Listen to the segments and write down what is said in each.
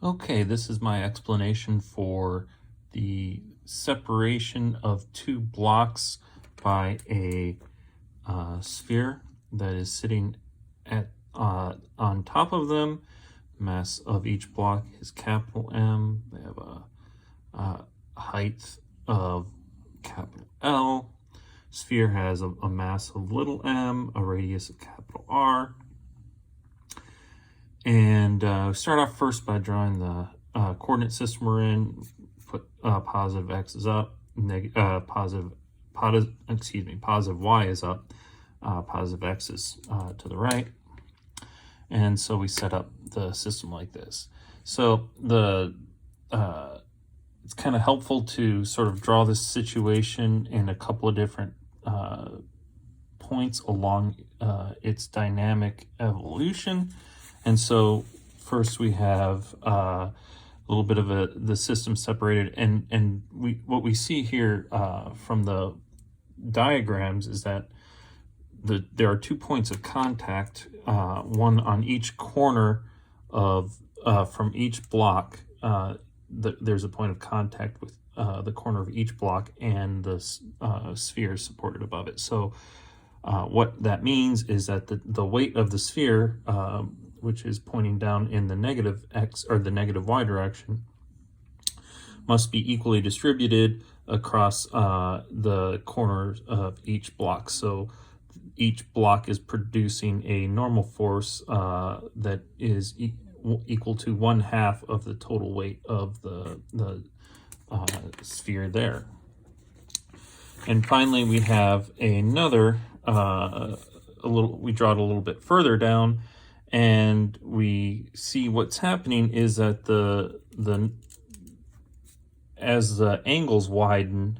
Okay, this is my explanation for the separation of two blocks by a sphere that is sitting at on top of them. Mass of each block is capital M. They have a height of capital L. Sphere has a mass of little m, a radius of capital R. And start off first by drawing the coordinate system we're in. Put positive x is up, positive y is up, positive x is to the right. And so we set up the system like this. So it's kind of helpful to sort of draw this situation in a couple of different points along its dynamic evolution. And so first we have a little bit of the system separated, and what we see here from the diagrams is that there are 2 points of contact, one on each corner of from each block. There's a point of contact with the corner of each block and the sphere supported above it. So what that means is that the weight of the sphere, which is pointing down in the negative x or the negative y direction, must be equally distributed across the corners of each block. So each block is producing a normal force that is equal to 1/2 of the total weight of the sphere there. And finally, we have another we draw it a little bit further down, and we see what's happening is that as the angles widen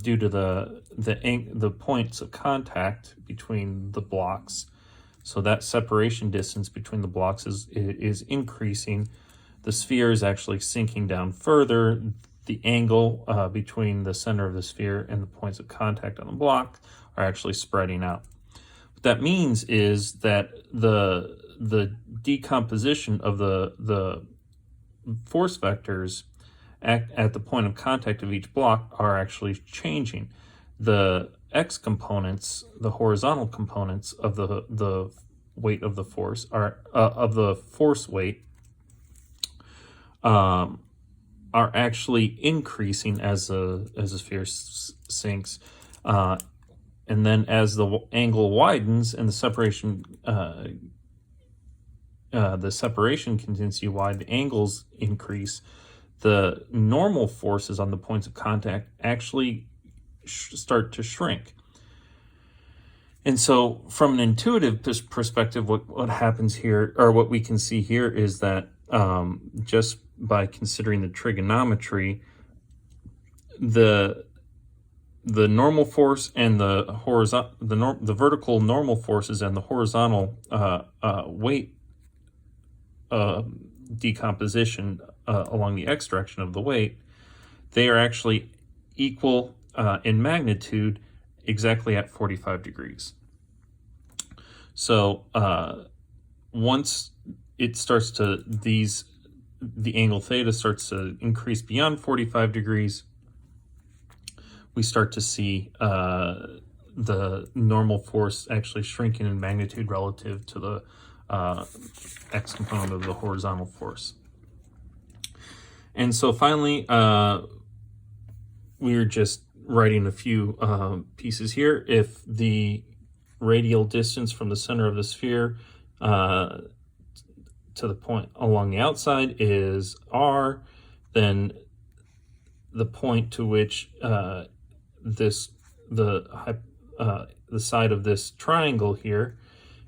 due to the points of contact between the blocks, so that separation distance between the blocks is increasing. The sphere is actually sinking down further. The angle between the center of the sphere and the points of contact on the block are actually spreading out. What that means is that the decomposition of the force vectors at the point of contact of each block are actually changing. The x components, the horizontal components of the weight of the force of the force weight are actually increasing as the sphere sinks, and then as the angle widens and the separation continues to widen, the angles increase. The normal forces on the points of contact actually start to shrink. And so from an intuitive perspective, what happens here, or what we can see here, is that just by considering the trigonometry, the normal force and the horizontal, the vertical normal forces and the horizontal weight decomposition along the x direction of the weight, they are actually equal in magnitude exactly at 45 degrees. So once it starts to, the angle theta starts to increase beyond 45 degrees, we start to see the normal force actually shrinking in magnitude relative to the x component of the horizontal force. And so finally, we're just writing a few pieces here. If the radial distance from the center of the sphere to the point along the outside is r, then the point to which the side of this triangle here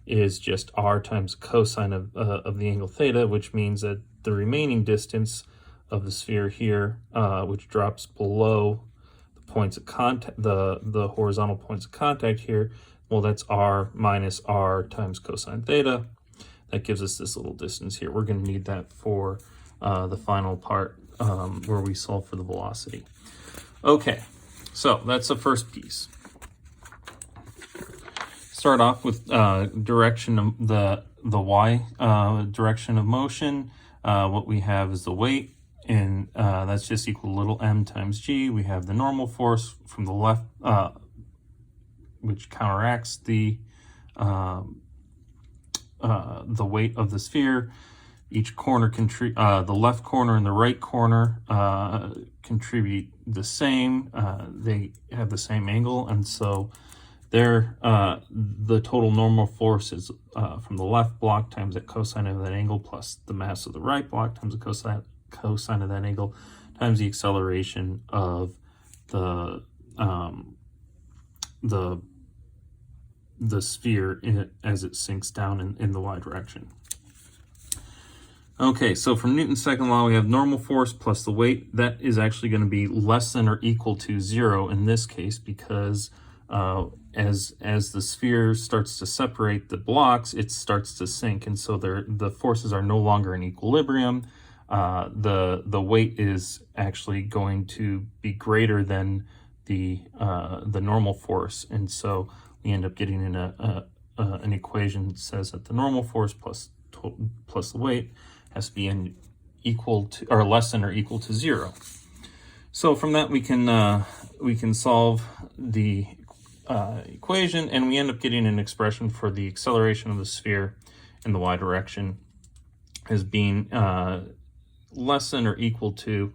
is just r times cosine of the angle theta, which means that the remaining distance of the sphere here, which drops below the points of contact, the horizontal points of contact here, well, that's r minus r times cosine theta. That gives us this little distance here. We're going to need that for the final part where we solve for the velocity. Okay, so that's the first piece. start off with direction of the y direction of motion. What we have is the weight, and that's just equal to little m times g. We have the normal force from the left, which counteracts the weight of the sphere. Each corner the left corner and the right corner contribute the same. They have the same angle, and so the total normal force is from the left block times the cosine of that angle plus the mass of the right block times the cosine of that angle times the acceleration of the sphere as it sinks down in the y direction. Okay, so from Newton's second law, we have normal force plus the weight. That is actually going to be less than or equal to 0 in this case, because as the sphere starts to separate the blocks, it starts to sink, and so the forces are no longer in equilibrium. The weight is actually going to be greater than the normal force, and so we end up getting in an equation that says that the normal force plus the weight has to be equal to or less than or equal to 0. So from that we can solve the equation, and we end up getting an expression for the acceleration of the sphere in the y direction as being less than or equal to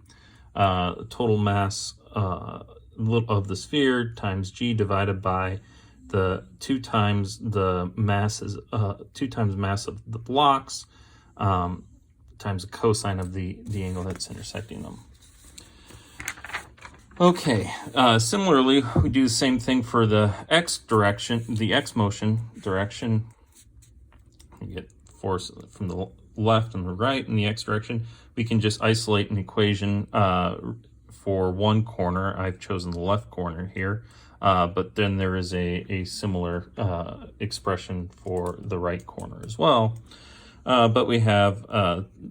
total mass of the sphere times g divided by the 2 times the mass of the blocks times the cosine of the angle that's intersecting them. Okay, similarly, we do the same thing for the x direction, the x motion direction. You get force from the left and the right in the x direction. We can just isolate an equation for one corner. I've chosen the left corner here, but then there is a similar expression for the right corner as well. But we have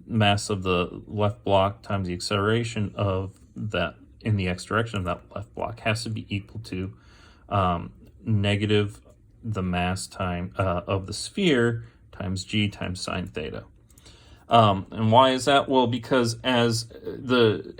mass of the left block times the acceleration of that in the x direction of that left block has to be equal to negative the mass of the sphere times g times sine theta. And why is that? Well, because as the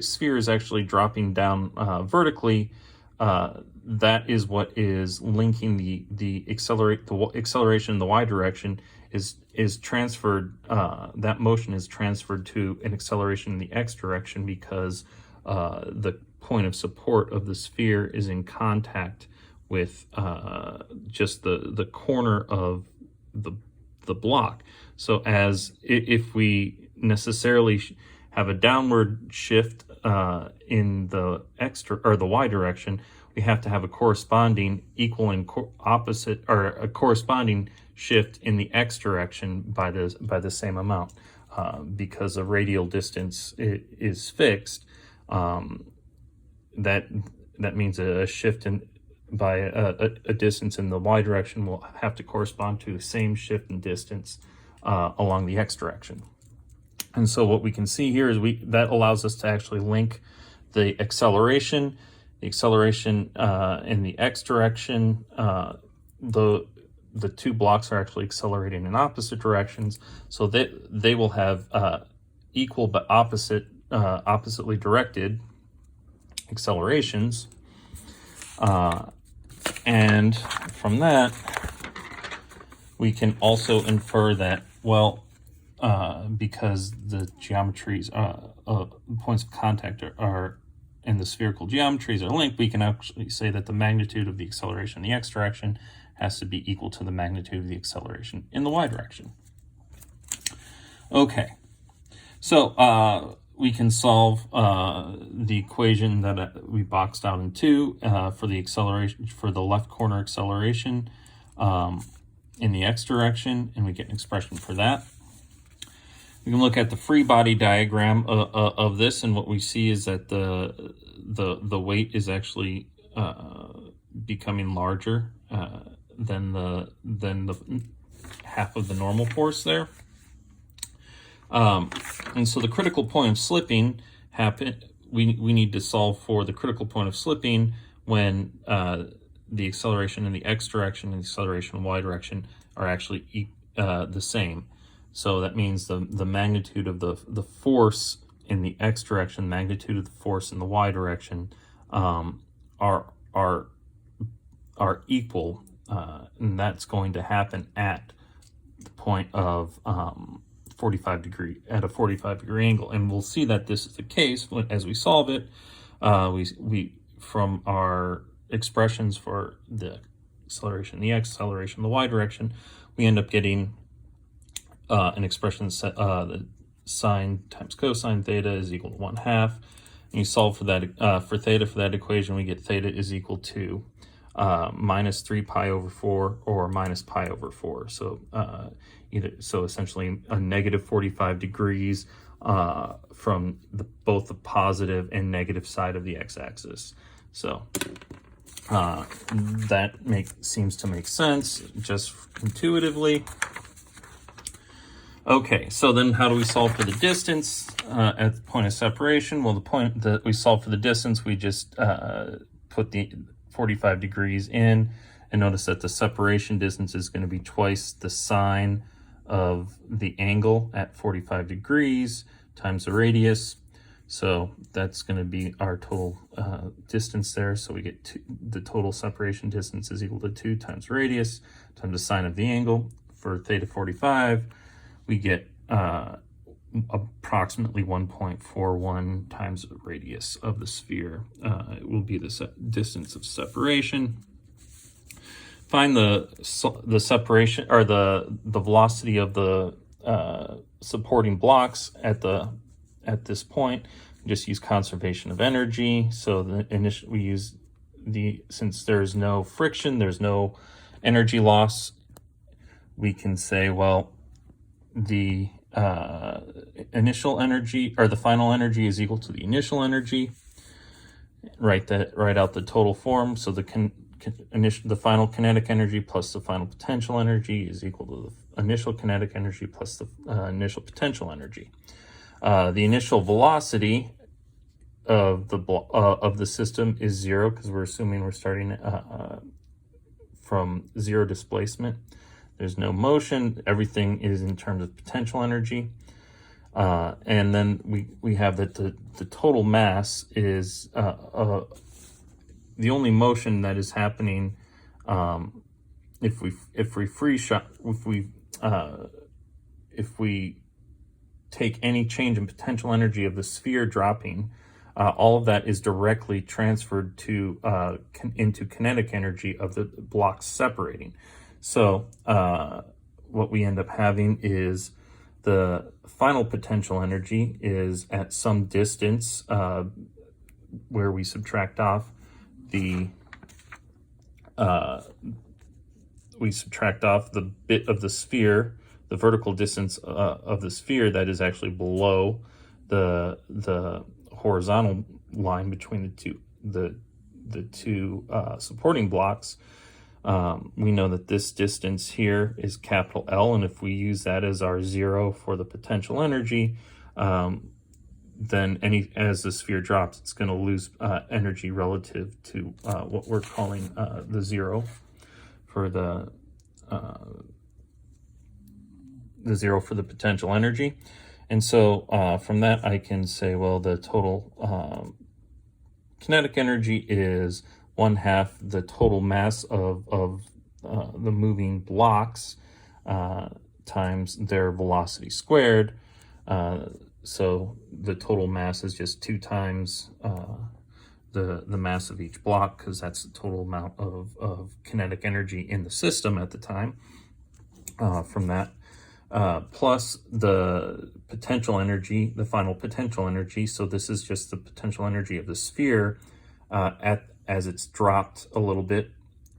sphere is actually dropping down vertically, that is what is linking the acceleration in the y direction is transferred. That motion is transferred to an acceleration in the x direction because the point of support of the sphere is in contact with just the corner of the block. So if we necessarily have a downward shift in the the y direction, we have to have a corresponding opposite or a corresponding shift in the x direction by the same amount, because the radial distance is fixed. That means a shift by a distance in the y direction will have to correspond to the same shift in distance along the x direction. And so what we can see here is that allows us to actually link the acceleration in the x direction. The two blocks are actually accelerating in opposite directions, so that they will have equal but oppositely directed accelerations. And from that, we can also infer that, well, because the geometries, points of contact are and the spherical geometries are linked, we can actually say that the magnitude of the acceleration in the x direction has to be equal to the magnitude of the acceleration in the y direction. Okay, so we can solve the equation that we boxed out in 2 for the acceleration, for the left corner acceleration in the x direction, and we get an expression for that. We can look at the free body diagram of this, and what we see is that the weight is actually becoming larger than the half of the normal force there. And so the critical point of slipping we need to solve for the critical point of slipping when the acceleration in the x direction and the acceleration in the y direction are actually the same. So that means the magnitude of the force in the x direction, magnitude of the force in the y direction are equal, and that's going to happen at the point of 45 degree at a 45-degree angle. And we'll see that this is the case as we solve it. We from our expressions for the acceleration in the x, acceleration in the y direction, we end up getting an expression the sine times cosine theta is equal to 1/2. And you solve for that for theta for that equation, we get theta is equal to minus 3 pi over 4 or minus pi over 4. So essentially a negative 45 degrees from both the positive and negative side of the x-axis. So that seems to make sense just intuitively. Okay, so then how do we solve for the distance at the point of separation? Well, the point that we solve for the distance, we just put the 45 degrees in, and notice that the separation distance is going to be twice the sine of the angle at 45 degrees times the radius. So that's going to be our total distance there. So we get the total separation distance is equal to 2 times radius times the sine of the angle. For theta 45, we get approximately 1.41 times the radius of the sphere. It will be the distance of separation. Find the separation or the velocity of the supporting blocks at this point. Just use conservation of energy. So since there's no friction, there's no energy loss, we can say, well, the initial energy or the final energy is equal to the initial energy. Write out the total form. So the final kinetic energy plus the final potential energy is equal to the initial kinetic energy plus the initial potential energy. The initial velocity of the system is 0 because we're assuming we're starting from 0 displacement. There's no motion. Everything is in terms of potential energy. And then we have that the total mass is the only motion that is happening if we take any change in potential energy of the sphere dropping, all of that is directly transferred into kinetic energy of the blocks separating. So what we end up having is the final potential energy is at some distance where we subtract off the bit of the sphere, the vertical distance of the sphere that is actually below the horizontal line between the two supporting blocks. We know that this distance here is capital L, and if we use that as our 0 for the potential energy, then as the sphere drops, it's going to lose energy relative to what we're calling the 0 for the 0 for the potential energy. And so from that, I can say, well, the total kinetic energy is 1/2 the total mass of the moving blocks times their velocity squared. So the total mass is just 2 times the mass of each block, because that's the total amount of kinetic energy in the system at the time. From that, plus the potential energy, the final potential energy. So this is just the potential energy of the sphere as it's dropped a little bit,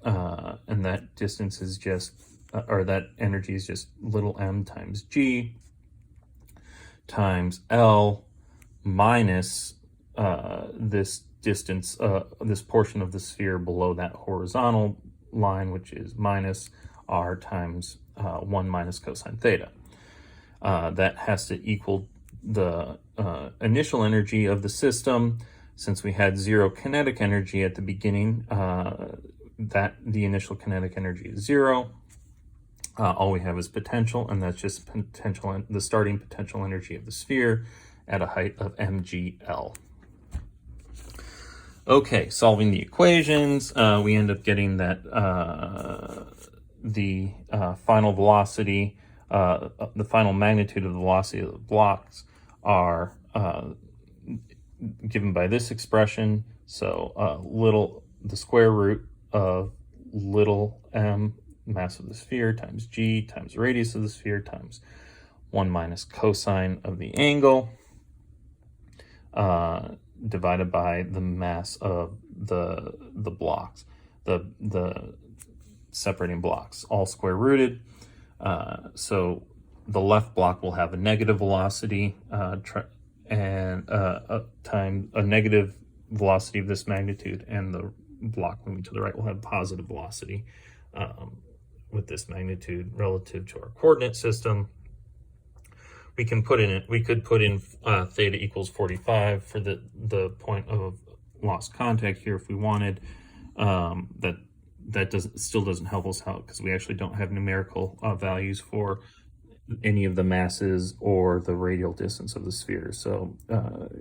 and that distance is just, or that energy is just little m times g times L minus this distance, this portion of the sphere below that horizontal line, which is minus r times 1 minus cosine theta. That has to equal the initial energy of the system. Since we had 0 kinetic energy at the beginning, that the initial kinetic energy is 0. All we have is potential, and that's just potential, the starting potential energy of the sphere at a height of mgl. Okay, solving the equations, we end up getting that the final velocity, the final magnitude of the velocity of the blocks are given by this expression. So the square root of little m, mass of the sphere, times g times the radius of the sphere times 1 minus cosine of the angle, divided by the mass of the blocks, the separating blocks, all square rooted. So the left block will have a negative velocity and time a negative velocity of this magnitude, and the block moving to the right will have positive velocity with this magnitude relative to our coordinate system. We could put in theta equals 45 for the point of lost contact here if we wanted. That still doesn't help us out because we actually don't have numerical values for any of the masses or the radial distance of the sphere. So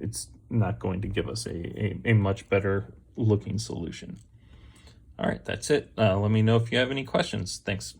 it's not going to give us a much better looking solution. All right, that's it. Let me know if you have any questions. Thanks.